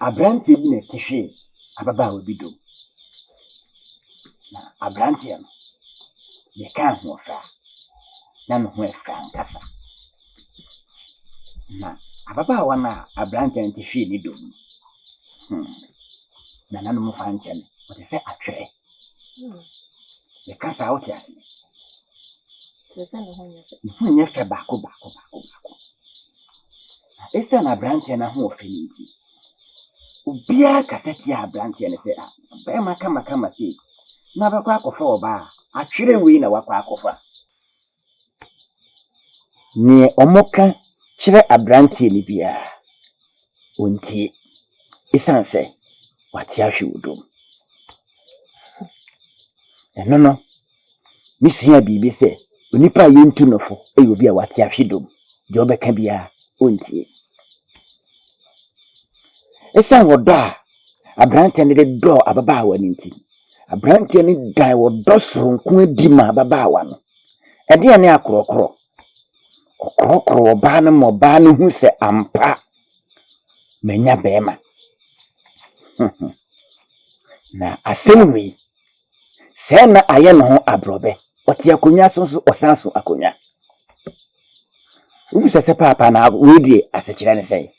Abrante bi na tehwe ababa obi do. Na abrante no ye kan ho fa. Na no ho fa nkasa. Na ababa wana abrante tehwe ni do. Na nanu mo fa nchen. O te fe atwe. Ye kasa out ya. Nye fe bako. Esa na abrante na ho fe ni. Ubia kaseti ya abrante ne fe a. Ba kama ti. Na ba kwa kofa oba. Atwere wi na wakwa akofa. Ni omoka kire abrante ni bia. Onti isanse wati ahwudom. No. Misia bibi se onipa yentu nofo eyobi a wati ahwudom. Je obeka bia onti. Esan woda abrante ne de do ababaawa ninti. Abrante ne dan wodo soronko adima ababaawa no. Ede ne akrokro. Okrokro oba no moba no hu se ampa menya bema. Na asemi se na aye no ho abrobe. Oti akonya so osanso akonya. Ubi se papa na wedi asekire ne sei.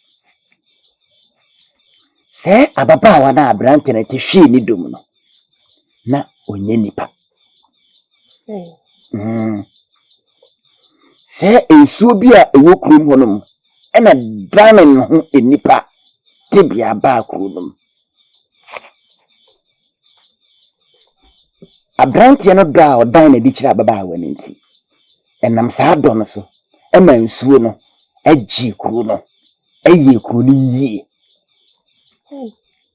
Se ababaawa na abrante ne tehwe ni dom no. Na onye nipa. Se ensuo bi a ewo kurum honom ena dramen ho enipa tebia ba kurum. Abrante no da odan na di kira ababaawa ninti. Enam saa do no so ema ensuo no agi kuru no eyi kuru ni yi.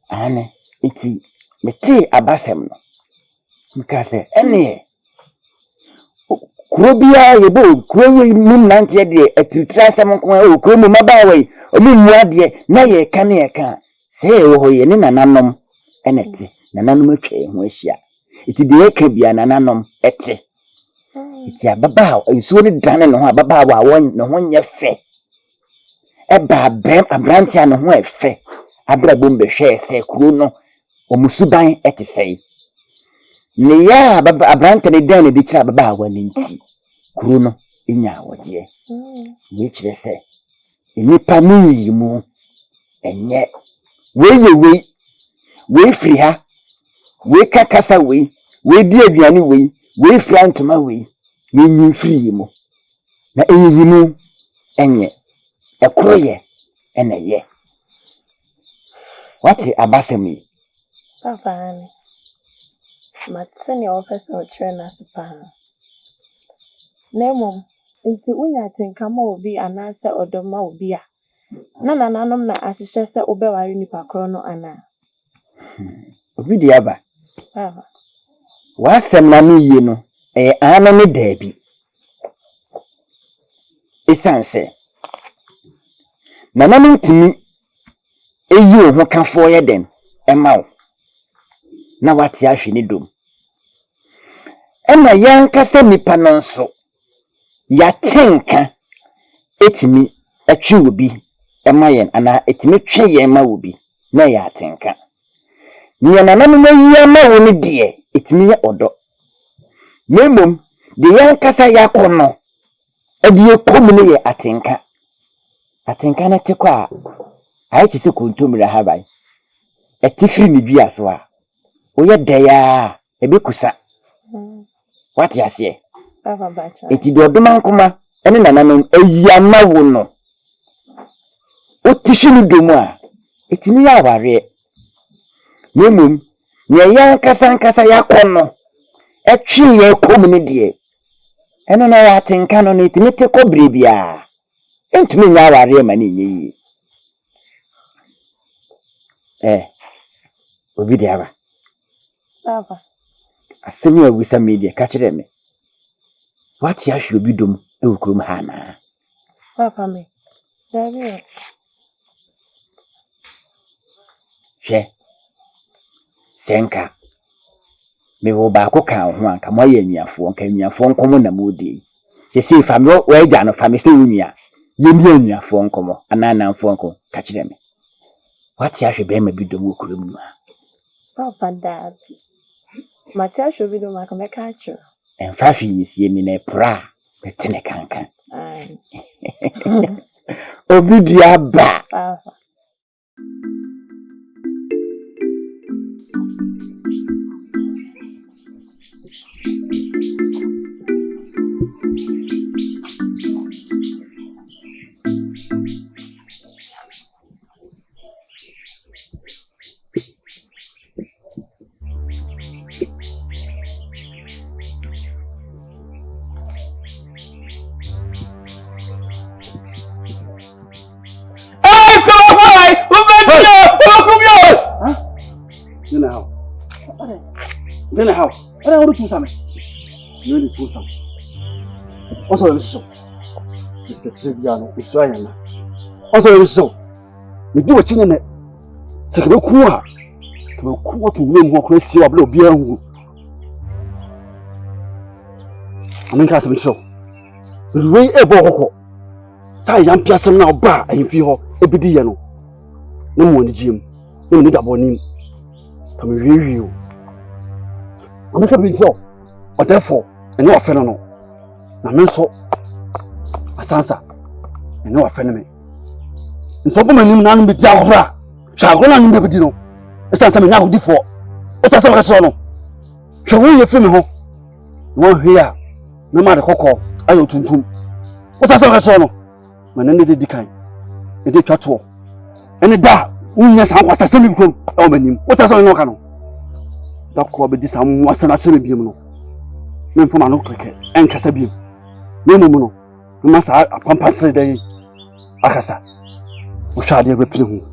Ane iti meti abasem no mkase ene kurobia yebo kurowe nim nante de atitra sam ko kuro mu mabaawa yi obi mua de na ye ka na ye ka se wo ho ye ne nananom enete nananom atwa ho ahia iti de ye ka bia nananom ete iti ababaawa ensuo ne dane no ho ababaawa won no ho nye fe eba bem abrante no ho efe abrabom be hwe se kuro no omusuban ete sei ne ya abrante ne dan ne bi kira ababaawa ninti kuro no enya wode ye kire se enipa mu mu enye we free ha we kakasa we di aduane we frantoma we nyi free mu na enyi mu enye ekroye eneye wati abasemi papa ni matse ni office o trainer super Nemo, nti unya tenkama obi anase odoma obi a. Na nananom na ahihye se obeware nipa kro no ana. Obi di aba. Aba. Wasem na no yi no, ana ne daabi. Esanse. Nananom timi eyi o ho kafo ye den, emawo. Na wati ahwe ni dom. Ena yankasa nipa no nso ya tenka etimi atwi obi emayen ana etimi twe ye ma obi na ya tenka ni nananom yi ma wo ni de etimi ye odo memom de yankasa yakono ebi ekomu ne ye atenka na tekwa ai tise kontomira habai etifiri ni bia so a oye deya ebe kusa what ya say eti do doma nkoma ene nananom ayama wo no otishinu domu a eti ni ya ware memom ye yankasa yakono etwi ye komu ne de ene na ya tenka no eti ne teko brebia entumi nya ware ma ne yi obi di aba Papa. Asemi a wisa media ka kire me. What ya hwe obi dom e wokurum ha na. Papa me. Dabi. She. Tenka. Me wo ba ko kan ho anka mo ya nyiafo nka nyiafo nkomo na modi. Se se fa me wo agya no fa me se wunia. Ye mi nyiafo nkomo anana nfo nko ka kire me. What ya should be maybe the work room. Papa dad. Matia should be the Macame catcher. And fashion is ye mean a pra, the tenecancan. Obidia ba. Papa. Then how? What I want to do something. You need to do something. Also, so. The Triviano is Ryan. Also, so. We do a chin in it. Take a cool. Cool to win more crazy or blow beer. I mean, Casimir so. The way a boko. Say, young person now bar and feel a bidiano. No more in the gym. No need a bonim. Come review. I'm not going so, but therefore, and no offender. Now, no so a sansa, and no offender. And so, woman, none be Jabra shall go on in the Bedino. It's not something now before. What's that so sono? Shall we film home? One here, no matter cocoa, I don't tum. What's that so sono? My name is the kind. It did cut all. And the dark, yes, I was a semi group. Oh, what's that so no? That could be this and was an actually be no. Men from an okay, and Casabi. No, no, you must have a compulsory day. Akasa, we shall be repeating.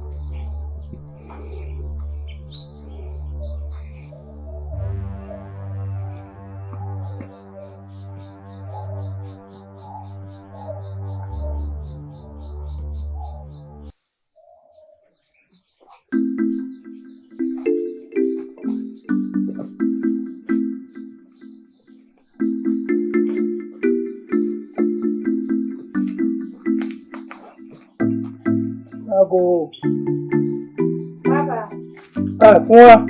Go. Papa. What?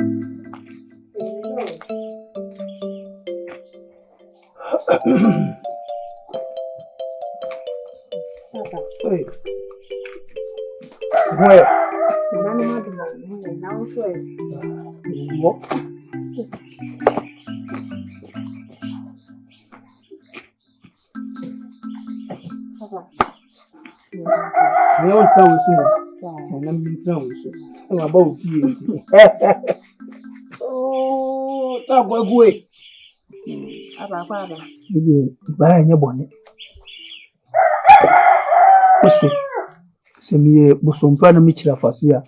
Papa. Hey. Where? Now, What? Papa. They all tell me so. And I'm being told so. About you. Oh, that boy, away. Papa. Maybe buy your bonnet. Pussy. Send me a bosom plan of Mitchell Fasia.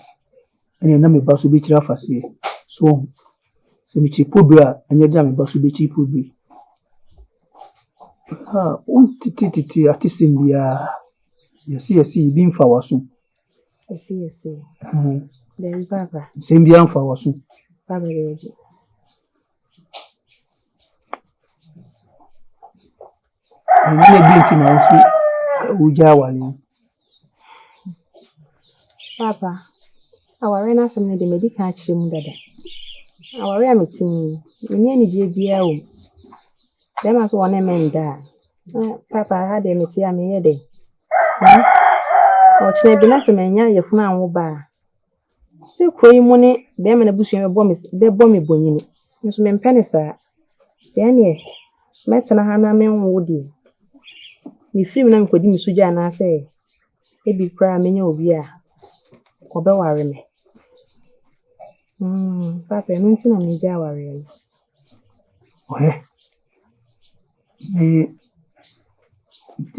And your name is Mitchell Fasia. So, send me cheap pubia and your damn bus will be cheap would be. Ah, titty at this in the see, being for us soon. I see. Then, Papa. Same beyond for us soon. Papa, and you are being also Ujawali. Papa, our rena from the medical chim dada. Our remittance, any JBL. There must one a man die. Papa had a metia me a day. Or she be not a man, your flan will bar. So, quay money, them and a bush of bomb is their bomby bonny. Miss Mempenny, sir. Yanny, Metana Hana men woody. Me feel them could be Suja and I say, it be cry many of ya. Or be worry me. Papa, I mention a major worry. Oh,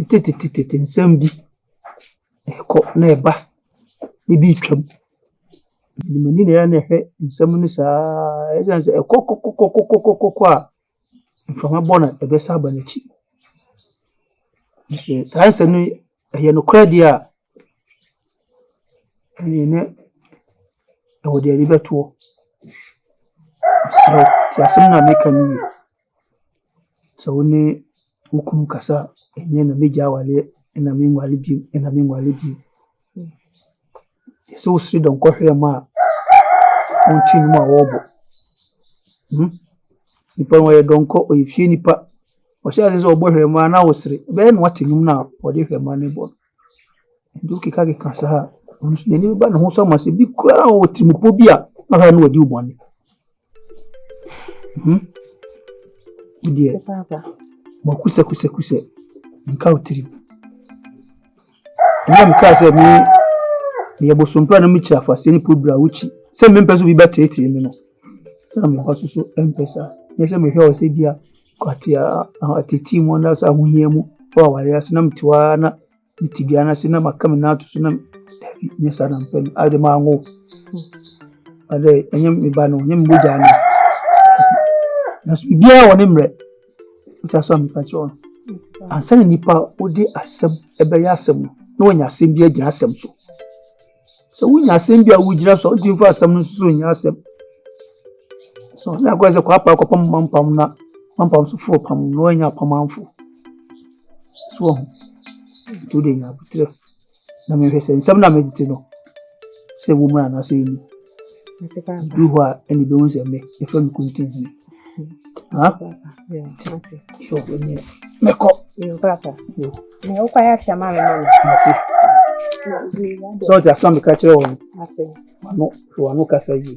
Titty, somebody. A cock never. The beach. The Manila and a head in some minutes as a cocoa from a bonnet, a best abanachi. Science and a no credit. And in it, I would deliver to. So, Tiasana make a new. So, only Ukum Kasa, and then a major wale, and a meanwhile, and a meanwhile. So sweet don't call him ma. On chin ma wobo. Nipa wa don't call or if you nipa. Or shall this old boy ma now was then what in him now or if your money born. Do Kikaki Casa. The new band who so must be crown with Timopobia. I know you money. Dear Papa. Mokusa kuse. Nkautiri. Nyam ka se me yebosompa na micha fa se ni pobra wuchi. Se me mpeso bi betete mi no. Na me kwa so empesa. Ye se me hwe o se bia kwatia ateti mu na sa huhia mu. Wa ware ase na mtiwa na mitibia na se na makam na to so na nye sa na mpem. Ade ma ngo. Ade enyem mi ba no, nyem boja na. Na so bia woni mre. Uta so mi ka cho. Ansan nipa odi asem ebe ya asem no wonya asem bi agira asem so wonya asem bi a wogira so odi fu asem no so nya asem so na kwa ze kwa pa kwa mampam na mampam so fu pam no wonya pamanfo so to de nya butre na me hwese nsem na medite no se wo mu na so yi du ho a eni be won se me e fa mi continue Meko. Papa. Me ukaya chama mama. So just some catch on. No, for no kasa yi.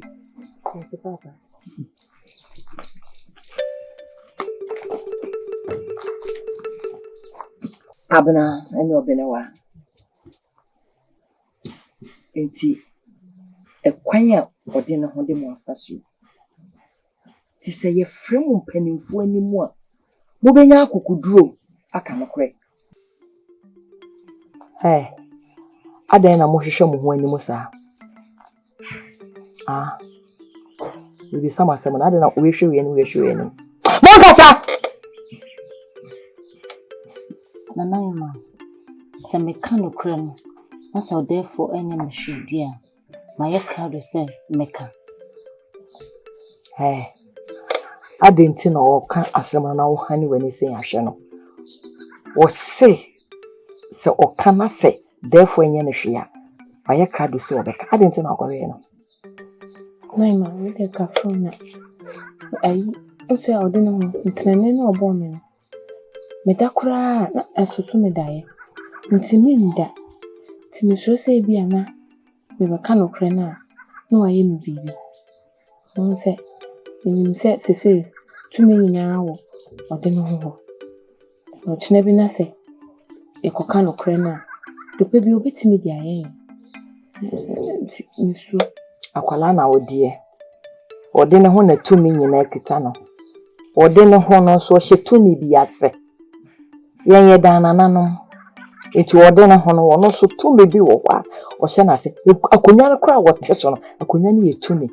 Papa. Abna, eno benewa. Enti ekwanya ode ne ho de mo afaso. Ti se ye frem mpanimfo animu a mo benya akokuduro aka no kre. Adan na mo hwehwe mo ho animu sa. Bibi sama sama na adan na we hwe we ni. Mo kasa. Nana yema. Se me ka no kre no. Na so therefore enya me hwedi a. Ma ye crowd say meka. Adenti na oka asem na wo hani wani se ahwe no wo se oka na se therefore enya na hwe a aye kado se obeka adenti na okore no Naima we de ka phone ai o se odi no ntene na obo me medakura na asusu medaye ntimi nda timi so se bia na me beka no kre na no aye me bibi no se ni se se tumi nyina wo odi no ho no chine bi na se ekoka no kre na do pe bi obetimi dia ye nisu akwala na odie odi ne ho na tumi nyina ekita no odi ne ho no so hye tumi bi ase yenye dana nanom eti odi ne ho no wono so tumi bi wo kwa o hye na se akonya ne kra wo te so no akonya ne ye tumi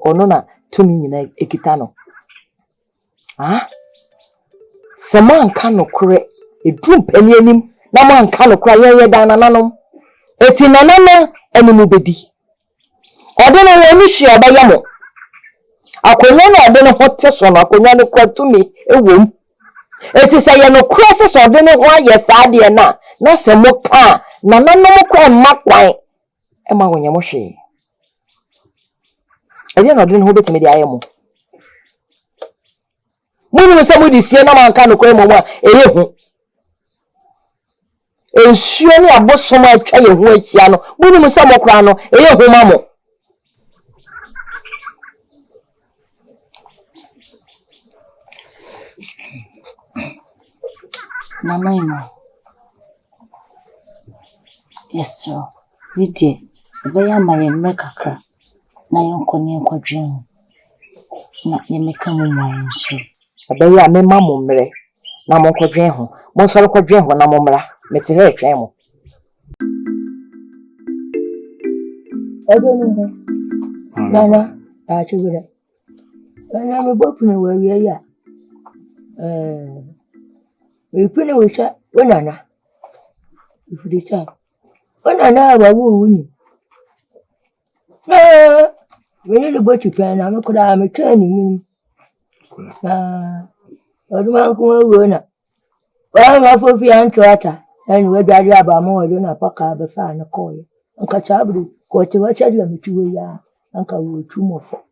ono na tumi nyina ekita no Saman kano kure edrum pani anim na man kano kura yenye dana nanom eti nanana enimu bedi ode no woni hye obaya mo akonya na ode no hote so no akonya ne kwa tumi ewom eti se ye no kura se so ode ne ho aye saade na se mo ka nananom kwa makwan e ma wonya mo hwe ede no ode no ho betime de aye mo Munu se mudi sie na man kano kura mo a eye hu ensuo ni abosom atwa ye ho ahia no munu se mo kura no eye hu ma mo Mama yema. Yes sir. Vidie. Obeya ma ye mre kakra. Na yonko ne kwadwen. Na ye meka mo mwanchi. Obeya me ma mo mre na mo kwadwen ho mo so kwadwen ho na mo mra mete he twen mo Ede no Mama, chugura. Ana me bopu na wawie ya. We pune we sha wonana. Ifudisa. Wonana ba wo wuni. We ni botu pa na me koda me tani mi. Oduma ko wo na. Wa ma fofi an toata. Anyway, Daddy Abamo, you know, Paka, the fan, a coil. Uncle Chabri, quite a watch at them 2 years. Uncle will 2 more for.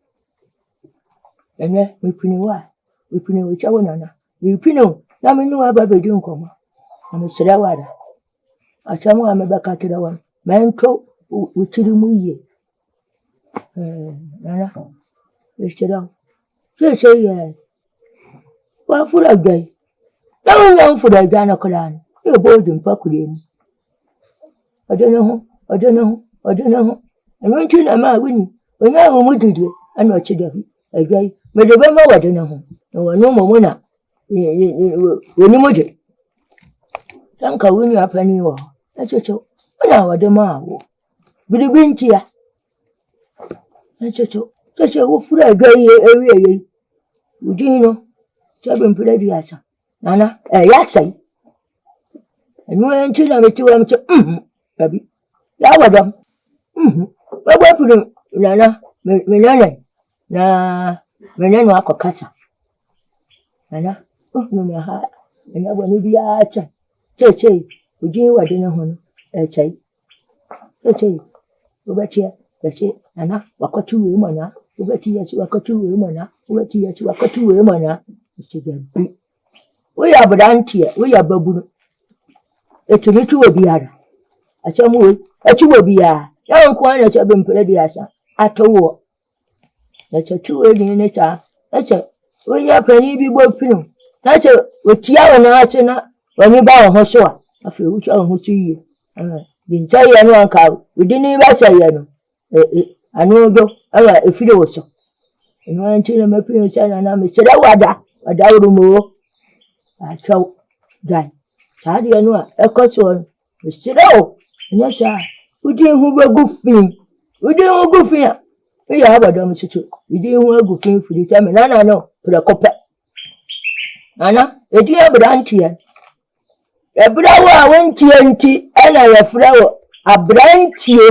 And then we pin why. We pin which I want. We pin no, now we know about the Junkom. I'm a Sedawada. I tell me I'm a back to the one. Man, coat, which you do. Nana, you should have. Just say, yes. Well, for a day. No, for the Ghana Koran. You're bored in Pakulim. I don't know. And when you know my winning, when I am with you, I'm not sure of it. Okay, but the Bama, I don't know. No more winner. When you want it. Thank you when you are penny war. That's all. When I was the man. But the wind here. That's all. Such a wolf for a gay area. Would you know? Cabin Purdy Yassa. Nana, Yassa. And when you know to baby. Yawadam. But what put him, Nana, Milana, Menano Akokasa. Nana, no, my heart, and I want to be a chat. Say, would you what dinner home? Say, over here, that's it, Nana, what 2 women, over here, what 2 women, over here, what 2 women, we are but auntie, we are babu. It's a little beer. I tell you, will be a young one at your Palladiasa at a war. That's a 2 in it. That's a we are penny be working. That's a with Tiana Archana when you bow her shore. I feel which I will see you. The entire one cow, we didn't even say, I know, if you do so. And when Tina Mappin and I'm a Sedawada, a Daurumo, I shall die. How do you know a cosson? Mr. Yes, sir. We didn't have a good thing. We didn't have a good thing. We have a domicile. We didn't have a good thing for the time. And I know for a copper. Anna, a dear branchian. A flower went TNT and a flower, a branchier.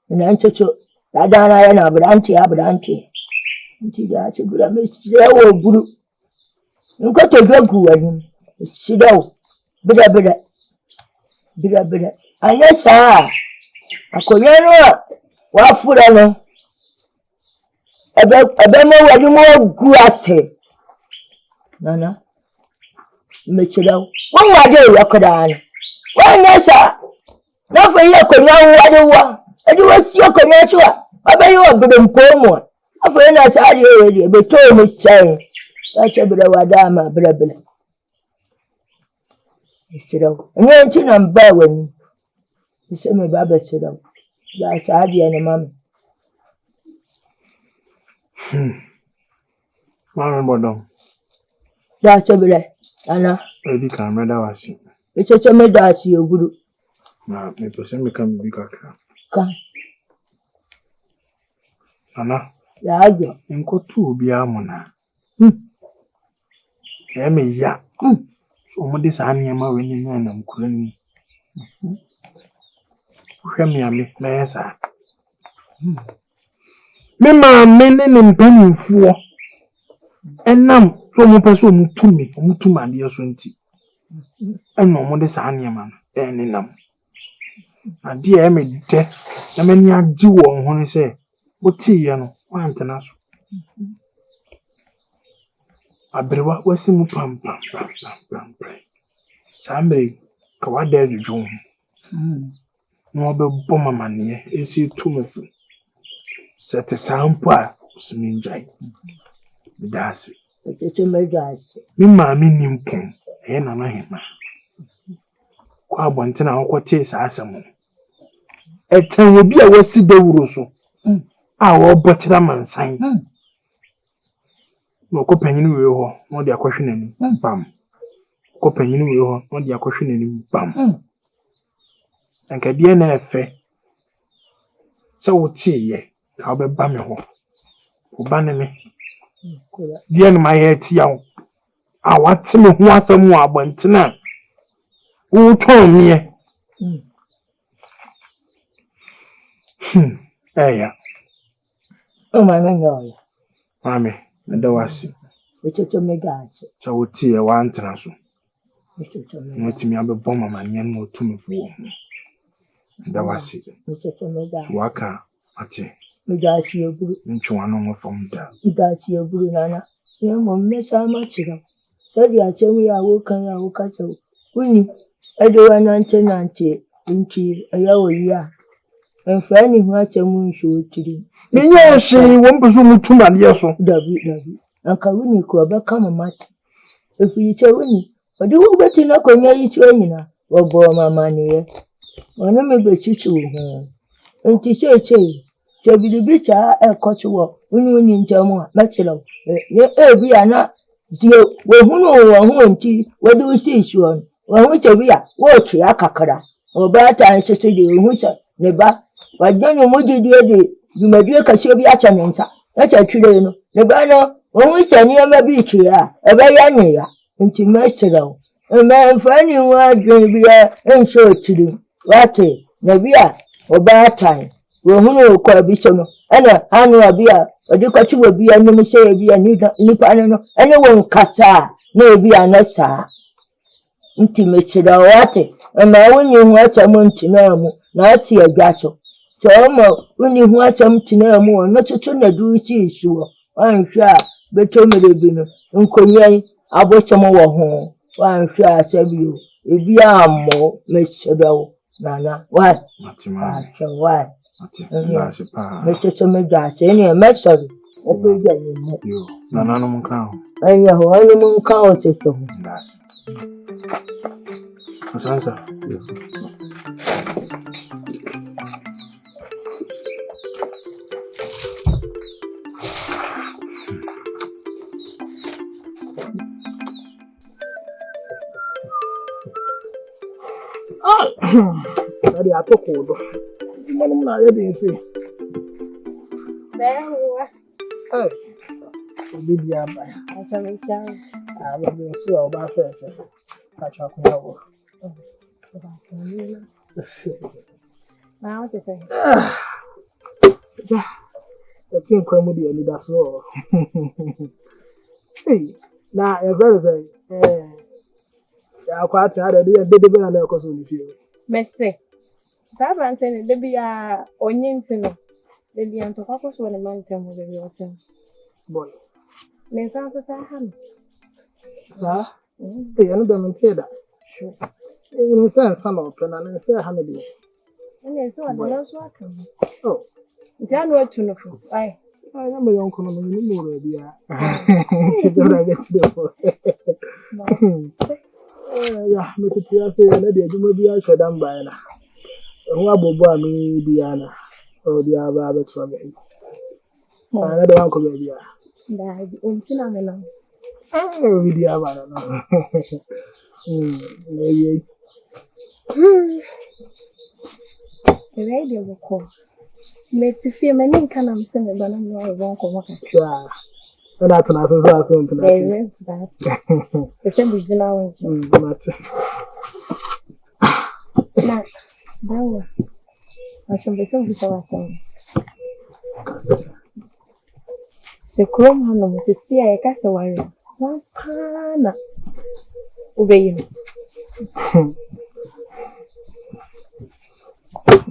And answer to Adana and a branchi. That's a good Mr. Blue. You got a dog who had sit down. Bida. And yes, sir. I could know what food I know. I don't know what you more grass. Nana, Mitchell, one more day, you could on. Well, yes, sir. Not for you could know what you want. I do what you could not. I bet you are good in Pomo. I feel not already, but told me, saying, that's a bit of a dama, brother. And when you know, Bowen. You say me Baba said, that's Adi and Mammy. Mammy Bodom. That's a bit, Anna. Lady Camera was she. It's a medal, you good. Now, me to send me come big. Come. Anna. Yeah, in go to be a mona. Me, ya. So, what this animal when you know I'm calling. Me, sir. Me, my men and penny for. And now, from a person to me, to my dear Sunty. And no more this animal, and in them. A dear Emmy, death, the many are due on when I say, what tea, you know, one to us. I better what was him pam. Somebody, what dare you do? No, but bomber man, is you too much. Set a sound part, swimming giant. That's it. It's a medal. Me, mammy, nimpon, and on him. Quite one ten hour quarters as a moon. A 10 will be a Westy de Russo. Our butterman sign. No companion will, not their questioning, bam. Companion will, not their questioning, bam. And can be an affair. So, would see ye, I'll be bamming home. Banning me. Dear, my head, young. I want to know who some more went tonight. Who told me? Yeah. Oh, my man, Mammy, and there was it. Which is a medal. So, would see a one transfer. Wotumi abɛbɔ mama nneɛ no otumi fo wo. Da wase. Waka ate. Medasi eburu. Ntwa no mo fam da. Medasi eburu nana. Ye mo mmesa ma chira. Sadi achemu ya wo kan ya wo ka chewo. Uni edo nante nti ayawo ya. Enfani hu achemu nsho tiri. Menye shi wo mpeso mutuma ne so. Dabi. Anka uni ko abeka mama. Efi che uni. Odi wo beti na konya yi chi nyina. Wo bo mama ne ye. Ono me be chichi wo ho. Nti che bilibicha ekochiwo uni ntemu machilo ye ebi ana die we hunu wo hu nti wodi usi ichuon wo hu chebia wo chi akakara obata nsese de hu sa ne ba wadanu mujidie de jumadie kashe bi acha mensa acha twire no ne ba no wo hu chani ma bi twira ebe ya ne ya nti machilo mfani wa dwebia ensho twiri wate ne bia obata wohunu kwa bisono ana anu abia odikochi wo bia nim se bia nipa no ene won kasa na bia na sa nti mechira wate ma woni hu atam ntina mu na ati adwaso so mo woni hu atam ntina mu no tutu na du chi isuo anhwa beto merebi no nkonyan abochom wo ho anhwa asabio ebia ammo mechira wo nana wa wa Mr. Megas, any message. Yo, Nana Munka. I know only Munka system. Sansa. Daddy, I took hold. I'm not ready to see. Hey, did you have I will be sure about first. Catch up now. Now, what do you think? The thing came with the leader slow. Hey, now, a very I quite had a day, baby, and I was with you. Messi. Baba ntene debi ya onye ntino debi ya ntokwa so ne mantem ho debi otem Boy. Me san so sa ham Sa? Eh, anu da mente da. sure Ni san san o pena na se ha me de. ene so ade so aka Oh. nti anu atu no fu ai Ai na me yon kono no ni mo re bia. Ti do ra get de fo. Ya, me ti ya se na de aduma bia hwedam ba na. Nwa bobo ami biana o dia ba beto me. Na de wan ko be bia. da ontina me na O dia ba na. Ne ye. radio ko me ti fi me nin kana me se me bana no won ko maka Sha. Na tuna so tuna. there that the same is now na dawa achombeso bisawa sana the chrome hano mtisia yakasa wari wapana ubeyin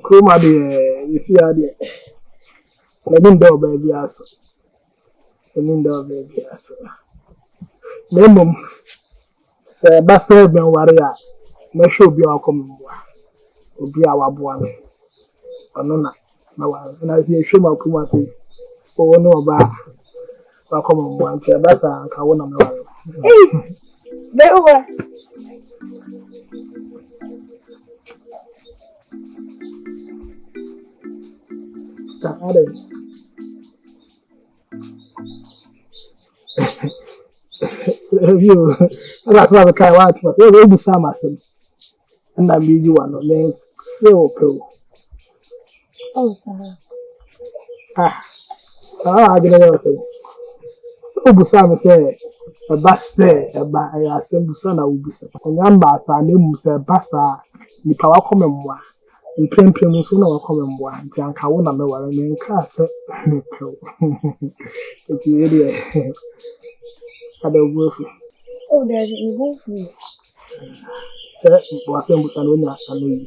Kuma de isi ade. Na din do ba bia so. Din do ba bia so. Memom se ba se ben ware a na hwe obi akombo. Obi a waboa me. Ono na wa na si hwe ma kuma se. O no oba akombo anti ba sa anka wo na me ware. bewa Ade. Review. That's what the guy wants. But we do some asem. And I be you one of them so pro. oh sir I didn't say. So Busam say a bus say a asem Busana will be said. And Yamba sa name say Bassa. The power come one. In plain so no come one. Janka wona me ware me nka se me pro. It's really I don't go for. oh there's a go for sɛ wasɛm busa no onya ano yi